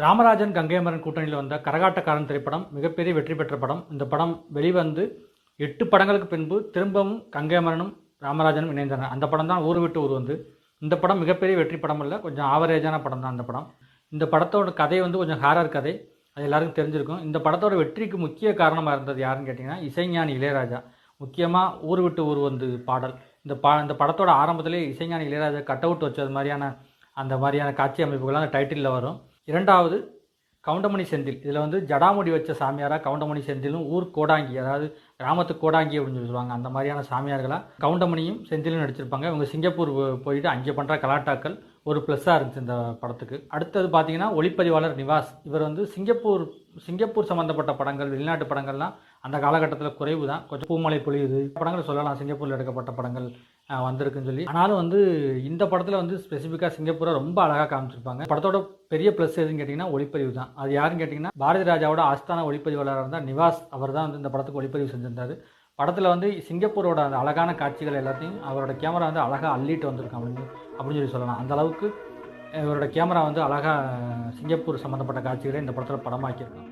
ராமராஜன் கங்கைமரன் கூட்டணியில் வந்த கரகாட்டக்காரன் திரைப்படம் மிகப்பெரிய வெற்றி பெற்ற படம். இந்த படம் வெளிவந்து 8 படங்களுக்கு பின்பு திரும்பவும் கங்கைமரனும் ராமராஜனும் இணைந்தனர். அந்த படம் தான் ஊர் விட்டு ஊர் வந்து. இந்த படம் மிகப்பெரிய வெற்றி படம் இல்லை, கொஞ்சம் ஆவரேஜான படம் தான் இந்த படம். இந்த படத்தோட கதை வந்து கொஞ்சம் ஹாரர் கதை, அது எல்லாருக்கும் தெரிஞ்சிருக்கும். இந்த படத்தோட வெற்றிக்கு முக்கிய காரணமாக இருந்தது யாருன்னு கேட்டிங்கன்னா இசைஞானி இளையராஜா. முக்கியமாக ஊர் விட்டு ஊர் வந்து பாடல். இந்த படத்தோட ஆரம்பத்திலே இசைஞானி இளையராஜா கட் அவுட் வச்சது மாதிரியான அந்த மாதிரியான காட்சி அமைப்புகள்லாம் அந்த டைட்டிலில் வரும். இரண்டாவது கவுண்டமணி செந்தில். இதில் வந்து ஜடாமுடி வச்ச சாமியாராக கவுண்டமணி செந்திலும் ஊர் கோடாங்கி, அதாவது கிராமத்து கோடாங்கி அப்படின்னு சொல்லுவாங்க, அந்த மாதிரியான சாமியார்களாக கவுண்டமணியும் செந்திலும் நடிச்சிருப்பாங்க. இவங்க சிங்கப்பூர் போயிட்டு அங்கே பண்ணுற கலாட்டாக்கள் ஒரு ப்ளஸ்ஸாக இருந்துச்சு இந்த படத்துக்கு. அடுத்தது பார்த்தீங்கன்னா ஒளிப்பதிவாளர் நிவாஸ். இவர் வந்து சிங்கப்பூர் சம்மந்தப்பட்ட படங்கள், வெளிநாட்டு படங்கள்லாம் அந்த காலகட்டத்தில் குறைவு தான். கொஞ்சம் பூமலை பொழியுது படங்கள் சொல்லலாம், சிங்கப்பூரில் எடுக்கப்பட்ட படங்கள் வந்திருக்குன்னு சொல்லி. ஆனாலும் வந்து இந்த படத்தில் வந்து ஸ்பெசிஃபிக்காக சிங்கப்பூரை ரொம்ப அழகாக காமிச்சிருப்பாங்க. படத்தோட பெரிய ப்ளஸ் எதுன்னு கேட்டிங்கன்னா ஒளிப்பதிவு தான். அது யாருன்னு கேட்டிங்கன்னா பாரதி ராஜாவோட ஆஸ்தான ஒளிப்பதிவாளராக இருந்தால் நிவாஸ். அவர் தான் வந்து இந்த படத்துக்கு ஒளிப்பதிவு செஞ்சிருந்தார். படத்தில் வந்து சிங்கப்பூரோட அந்த அழகான காட்சிகள் எல்லாத்தையும் அவரோட கேமரா வந்து அழகாக அள்ளிட்டு வந்திருக்கான் அப்படின்னு சொல்லி சொல்லலாம். அந்த அளவுக்கு இவரோட கேமரா வந்து அழகாக சிங்கப்பூர் சம்மந்தப்பட்ட காட்சிகளை இந்த படத்தில் படமாக்கியிருக்காங்க.